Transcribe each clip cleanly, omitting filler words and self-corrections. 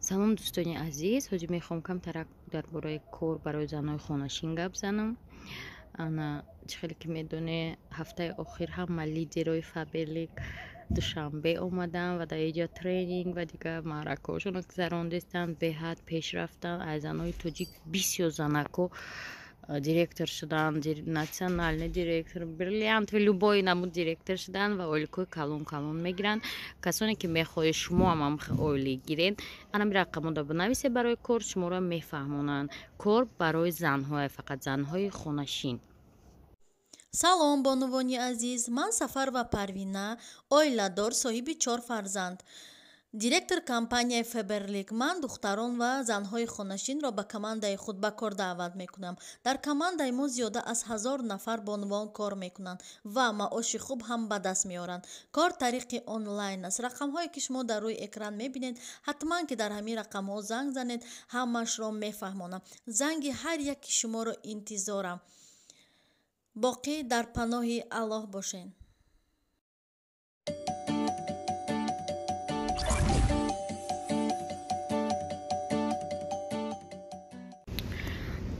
салом дӯстони азиз, ҳоҷи мехоҳам камтарак дар бораи кор барои занҳои хонашин гап занам. Ана чӣ хеле ки медонӣ, ҳафтаи охир ҳама лидерои Фаберлик душанбе омаданд ва дар инҷа тренинг ва дигар маъракаҳошонро гузарондистанд. беҳад пеш рафтанд. Аз занҳои тоҷик бисёр занако директор шуданд, национальный директор, бриллиантови любой намуд директор шуданд ва ойликҳои калон мегиранд. Касоне ки мехоҳед шумо ҳам ойлик гиред, ана рақамода бинависед барои кор, шуморо мефаҳмонанд. Кор барои занҳое, фақат занҳои хонашин. салом бонувони азиз, ман Сафарова Парвина, оиладор, соҳиби 4 фарзанд, директор компанияи Фаберлик. Ман духтарон ва занҳои хонашинро ба командаи худ ба кор даъват мекунам. Дар командаи мо зиёда аз 1000 нафар бонувон кор мекунанд ва маоши хуб ҳам ба даст меоранд. Кор тариқи онлайн аст. рақамҳое ки шумо дар рӯи экран мебинед, ҳатман ки дар ҳамин рақамҳо занг занед, ҳамашро мефаҳмонам. занги ҳар яки шуморо интизорам. боқӣ дар паноҳи Аллоҳ бошед.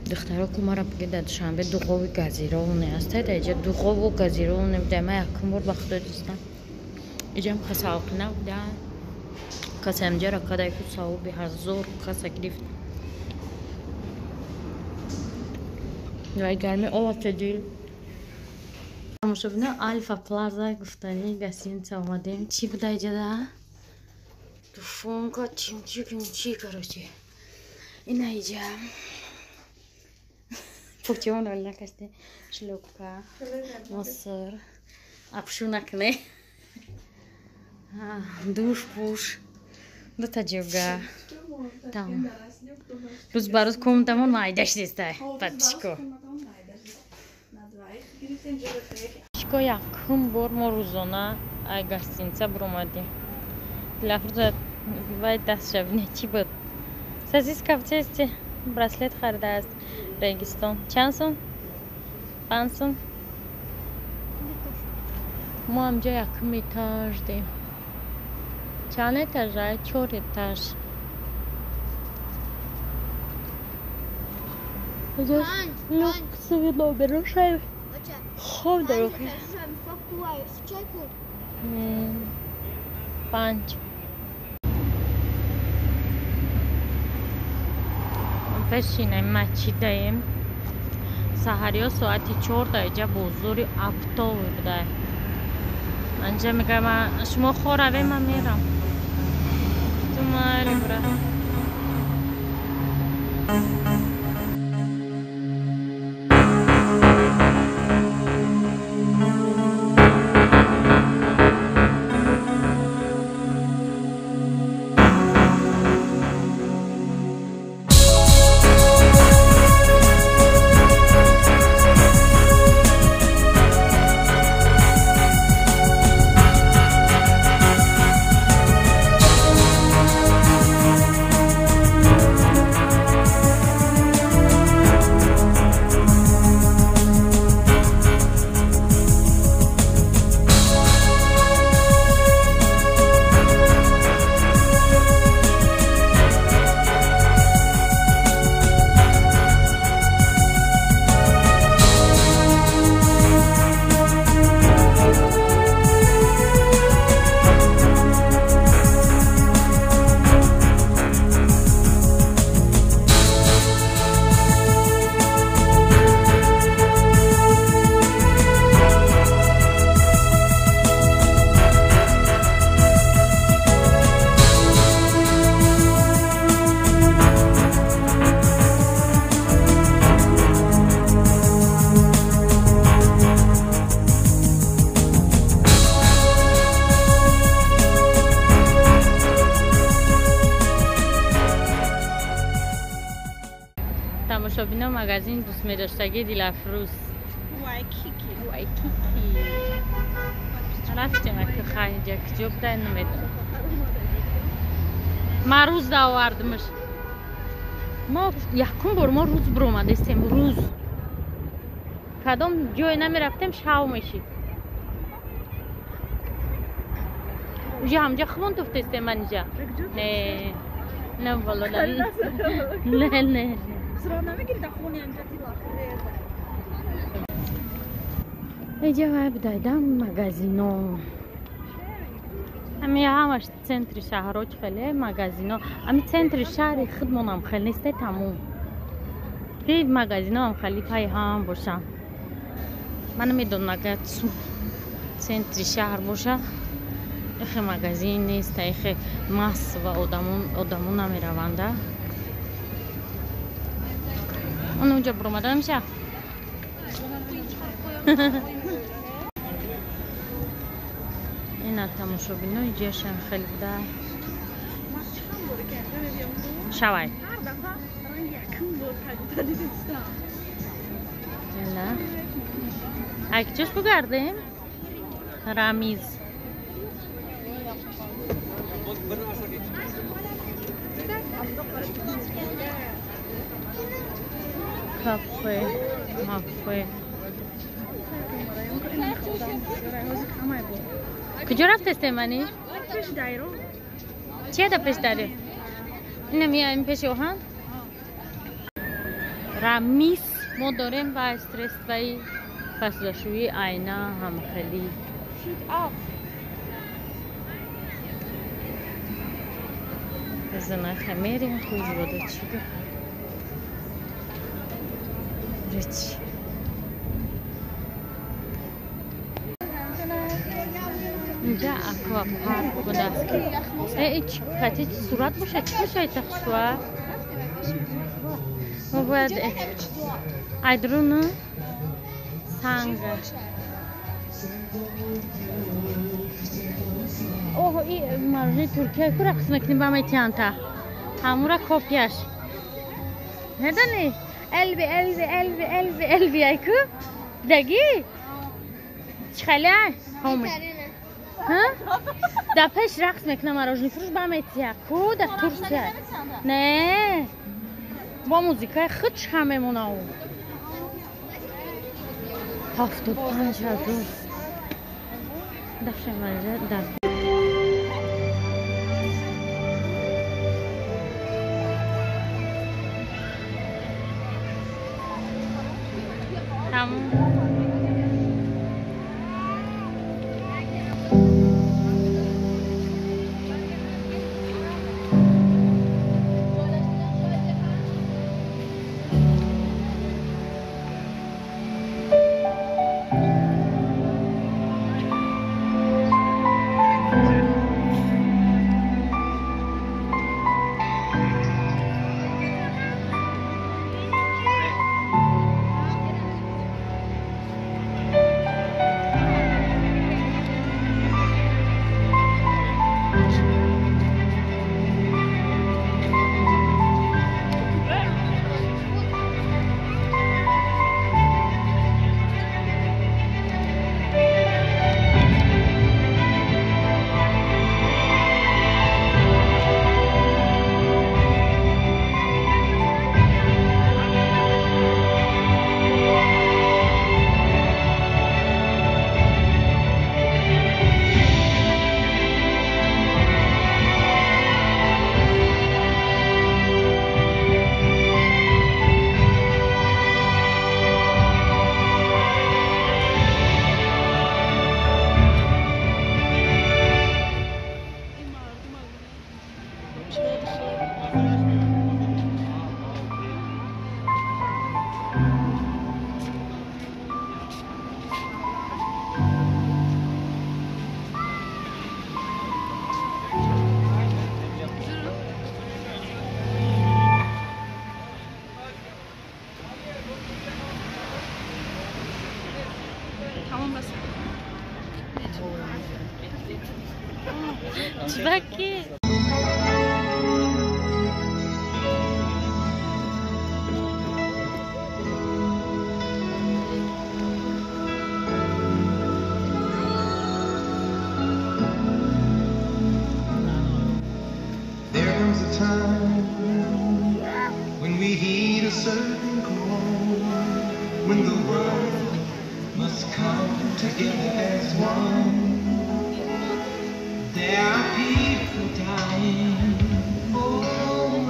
духтаро ку мара бигида душанбе дуғови газировне аста даҷа дуғову газировне дама якум бор ба худо дистам. иҷам хасалқина буда касамҷа ракадай ку савоби 1000 каса гирифт. вай гарми оватадил тамошобина Альфа Плаза гуфтани гостиница омадем. Чӣ буда иҷада? Тушонка, чимчи короче. Ина иҷа. Почему он накасте шлюпка, мусор, обшунок не, душ пуш, до таджуга, там, плюс барут ком там он найдешь здесь, патчко. Патчко якум бор мо рӯзона ай гостиница буромадим. Лафруза вай даст шавне чи буд. Сосиска в тесте, браслет хардааст. Регистон. Чанд сум? 5 сум? Мо ҳамҷо якум этаж дем. Чанд этаж? 4 этаж. Люксови номер шайб. Хоб дарохи. 5. Пешинем мачидаем. Саҳариё соати 4 даҷа бозори Аптови буда. Анҷа мегам шумо хораве ман мерам. Тумари бура. тамошобино магазин дӯстмедоштагии Дилафрӯз. Вайкики. Рафтем ака хариҷа киҷо будай намедонам. Ман рӯз давардимаш. Мо якум бор мо рӯз буромадистем. Рӯз. Кадом ҷое намерафтем шав мешид. Уҷа ҳамҷа хвон туфтестем манҷа. نه والا نه نه اینجا بدایدم مغازینو امی همش центри شهرها خیلی مغازینا امی центри شهر خودمون هم خیلی نیسته تموم این مغازینا هم خیلی پای هم باشن من نمیدونم اگر центри شهر باشه ایخ مغازین نیست ایخ ماس و آدمون نمیرونده اون اونجا برامده نمیشه این تماشابینا اینجاشن خیلی بوده شوای نه اکچش بگردیم رامیز کافه کجا رفت استیمانی؟ پیش دایرو چیه دا پیش داره؟ اینه میایم پیش اوهان؟ رامیز ما داریم و استرس و فصلشوی آینه هم خیلی بزنه خمیریم خوش بوده چی ده؟ ریچ اینجا اکوا پارک بوده ایچ خطی صورت باشه چی باشه ای تخشوه؟ ما باید ایدرونو سنگ اوه این مارجه ترکیه که رقص نکنیم با میتیان تا همون را کپیش ندانی؟ البی ایکو دگی چی خیلی های؟ همون ها؟ در پیش رقص میکنم مارجه فروش با میتیان کو در ترکیه نه با موزیکای خودش همه موناو 75,000 دفشه مارجه در تموم Çivaki. There comes a time when we heed a certain call, when the world must come together as one. There are people dying, oh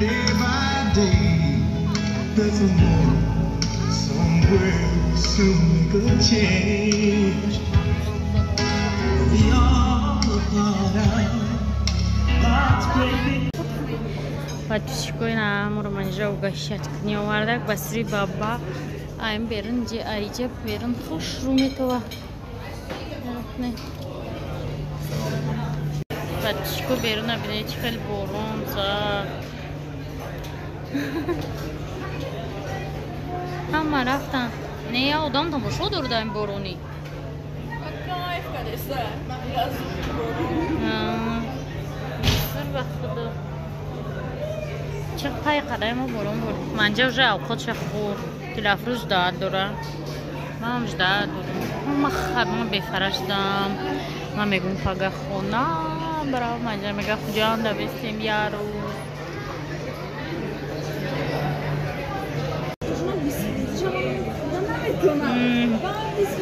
day by day, there's a moment somewhere we'll soon make a change. We all are part of God's great. Батюшкой на мурманжа угощать к нему вардак басри баба айм берин же айже берин хуш руметова. Батюшку берин абинеч хел борон за. Hamma raftan. Ne ya odam tam boş olurdu en boroni. Kayıf kadese. Biraz Sır vaxtıdır. Çık pay qadayım o boron bor. Manja уже avqat shaqur. Tilafruz dad dora. Mam jda dorum. Ma xabma befarashdam. Ma megum paga khona. Bravo manja mega khujan da bestem yaro.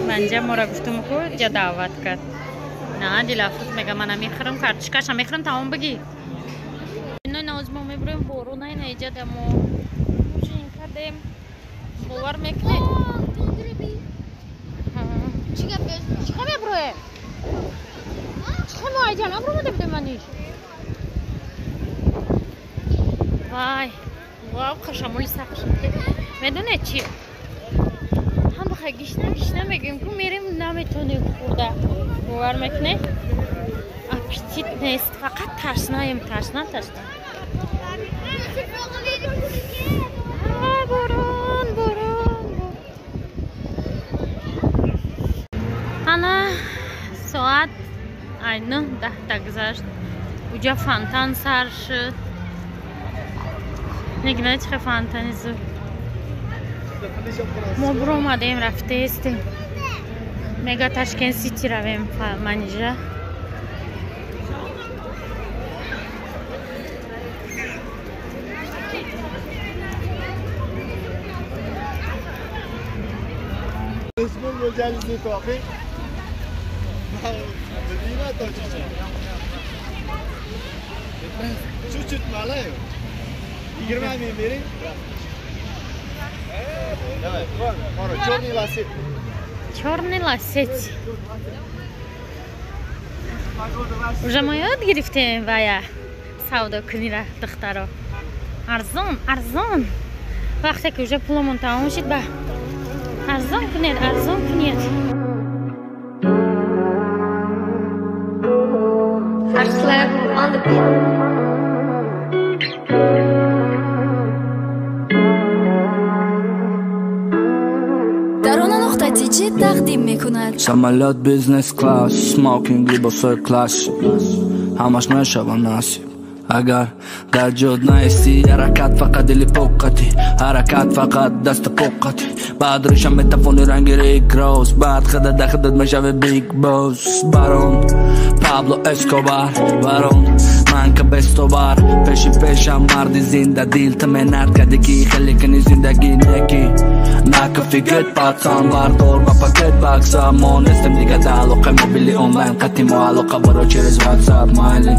Manja mora guftum ko ja davat kad. Na dilafruz mega mana mehram kartishkasha mehram tamom bagi. Noi nazmo mebroim borunay nejadamo. Mujin kadem. Bovar mekne. Chika mebroe. Chika moayjan abro debde manish. Vay. Wow qashamul saqsh. Medune chi? Ham bakha gishna megim ku merim nametone khurda. Bovar mekne. Apetit nest faqat tashnayim tashna. Ana saat aynı 10 guzashт. Uja fontan sar shud. Nigna chhe fontani zur. Ma buro omadem rafte estim. Mega Tashkent City ravem manija. اسمون مجلسی کافی مدینه تا چوچت ماله 20 میبریم چورنی لاسیت Черный лосеть. Уже мы яд грифтем вая сауда кунира духтаро. Арзон. Вақте ки уже пулмон тамом шид ба арзон кунед. First level on the beat. تقدیم میکند самолет бизнес класс смокинг либо класс همش نشوم نصیب اگر در جد نیستی حرکت فقط دلی پوکتی حرکت فقط دست پوکتی بعد روشم به تفونی رنگ ریک روز بعد خدت مشوه بیگ باس برون پابلو اسکوبار برون من که بستوبار پیشم مردی زنده دیل تمنت کده کی خیلی کنی زندگی نکی نکه فکرت پاتسان باردور با پاکت باکسا مونستم دیگه تعلقه موبیلی اونلاین قطی معلقه برو چرز واتساپ مایلی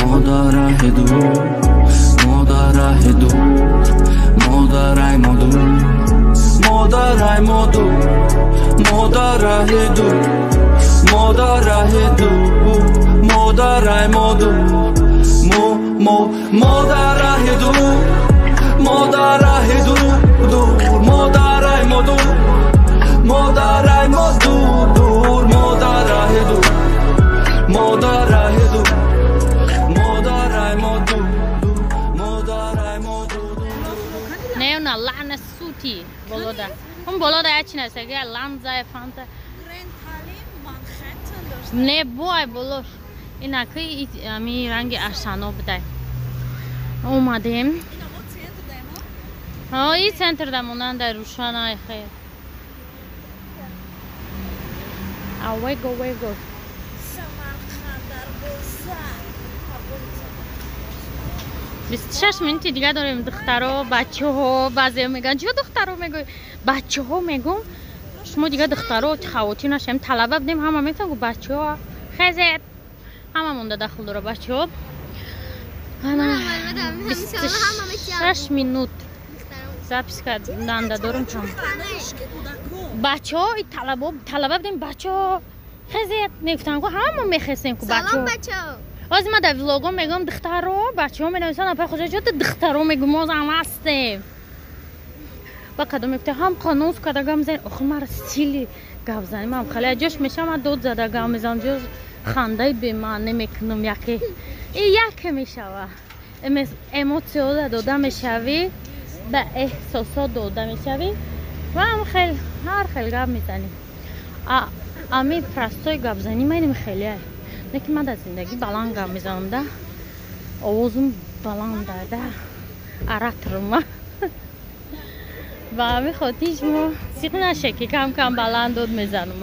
مادره دور مادرای مادور نه اون لعنت سوتی بلوده اون بلوده هیچ نیست اگه لنزای فانتا نه بوی بلوش این اکی امی رنگ اشتانو بده اومدیم این سنتر دمونن در روشانای خیر ویگو بیست منتی دیگه داریم دخترها بچه ها بعضی میگن چه دخترها میگوی بچه ها میگم شما دیگه دخترها خواتین هاشم طلبه بدیم همه میگن بچه ها خزید همه مونده داخل داره بچه ها Ана 6 минут запис карда дорам там. Бачаҳо талаба будем бачаҳо хезет мегуфтам ко ҳама мехестем ко бачаҳо. Ҳозир ман дар влогҳо мегӯям духтаро бачаҳо менависанд апа хуҷоҷоти духтаро мегӯям мо зан ҳастем. Ба кадом мегуфтам ҳам қонус када гап мезанем охир мара стили гап занем ҳам хеле аҷош мешавам ман дод зада гап мезанам ҷоз хандаи бемаъне мекунам яке яке мешава эмоция дода мешавӣ ба эҳсосот дода мешавӣ ва ҳам хел ҳар хел гап мезанем ами простой гапзанӣ меним хеле неки ман дар зиндагӣ баланд гап мезанам да овозум баланд да аратрма ба ҳамин хотир шумо сиқ наша ки кам кам баланд дод мезанам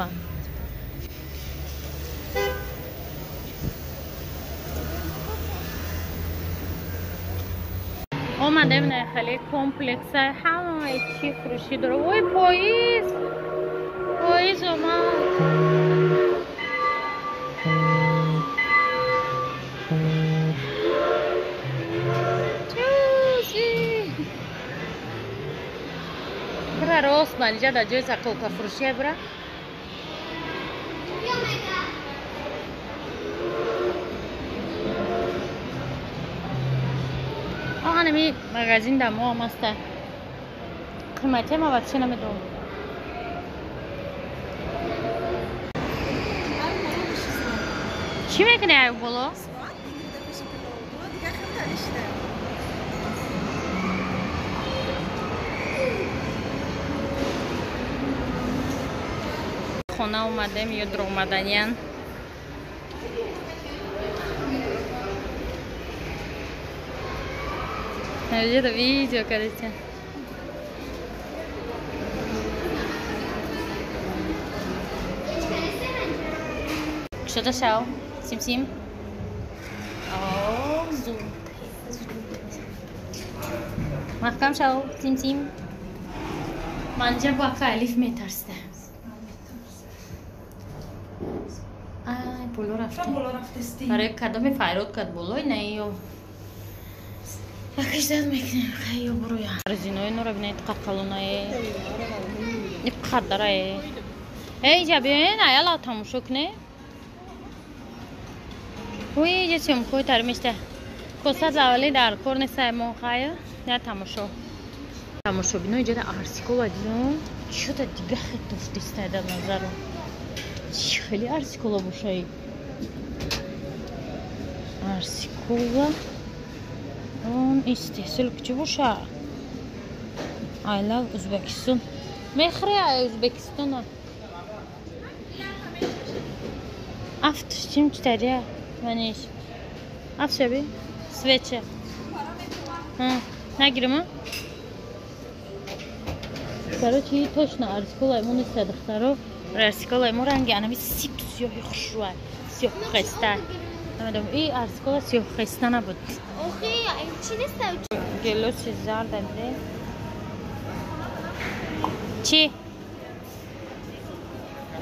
омадем не хеле комплекса ҳамаи чӣ фурӯшӣ дора ой поиз омад бра рост малиҷа дар ҷои заколка фурӯшия бра ҳанами магазин дар мо ҳам аста қимати ма ватша намедонам чӣ мекунӣ ай боло хона омадем ё дур омаданиян где-то видео, короче. Что-то шел. Сим-сим. О, зум. Махкам шел. Сим-сим. Манджа бака алиф метарсте. Ай, боло рафте. Барай кадами файрод кад болой не ё. Якиш дад мекунем хай ё буроя. Резинои нора бинед қарқалонае. Ин қаддарае. Эй, ҷа биёен аяла тамошо куне. Ой, ҷа сёмкои тармишта. Коса завали дар кор несай мо хая. Я тамошо. Тамошо бинои ҷада арсикола дидам. Чӯда дига хетофт истайда назаро. Чӣ хеле арсикола бошаи. Арсикола. Он истеҳсол кучи боша. I love Uzbekistan. Мехре Узбекистона. Афт чим читария? Маниш. Афт шаби? Свеча. Нагирма? Короче, точно арсикола ему не садахтаро. Арсикола ему ранги анами сип сиёҳи хушрӯа. Сиёҳ хеста. Намедонам и арсикола сиёҳ хеста набуд. Охи, чӣ нестав? Гелоси зарда де. Чӣ?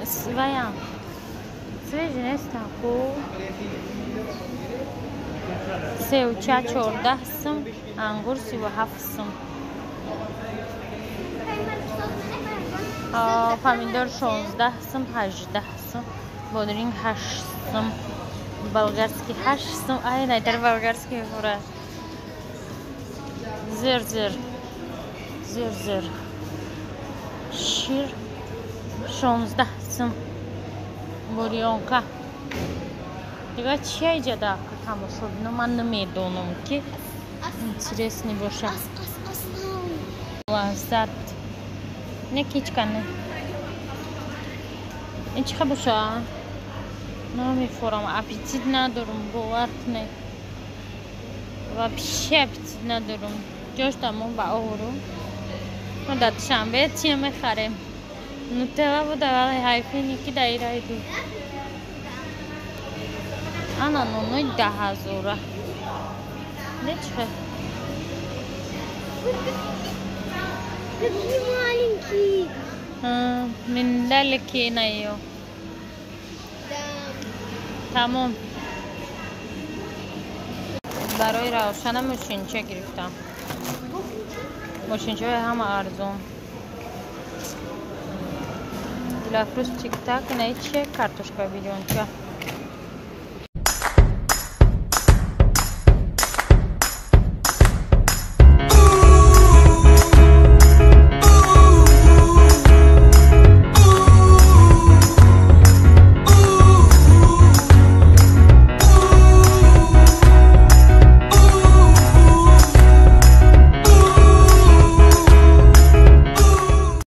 Сваян. Свежи нестам, хуб. Севча 14 сум, ангур 37 сум. Помидор 16 сум, 18 сум. Бодринг 8 сум. Болгарский 8 сум. Ай, найтар болгарский мефурад. Зир. Шир 16 сум. Бурёнка. Дига чай ҷада тамошо бинам, ман намедонам ки интересный боша. Лаззат. Не кичкане. Ин чӣ боша? Намефурам, аппетит надорам, бовар кунед. Вообще аппетит надорам. ҷош тамом ба ору. мо дар душанбе чия мехарем? Нутелла буда вале ҳайфи ники даираи ду. Ана нонои 10,000. Нечхе. Какие маленькие. Миндалики на её. Да. Тамом. برای روشن ماشینچه گرفتم. ماشینچه همه ارزون. دلافروز تیک تاک نه چیه کارتوشکا بیلیونچه.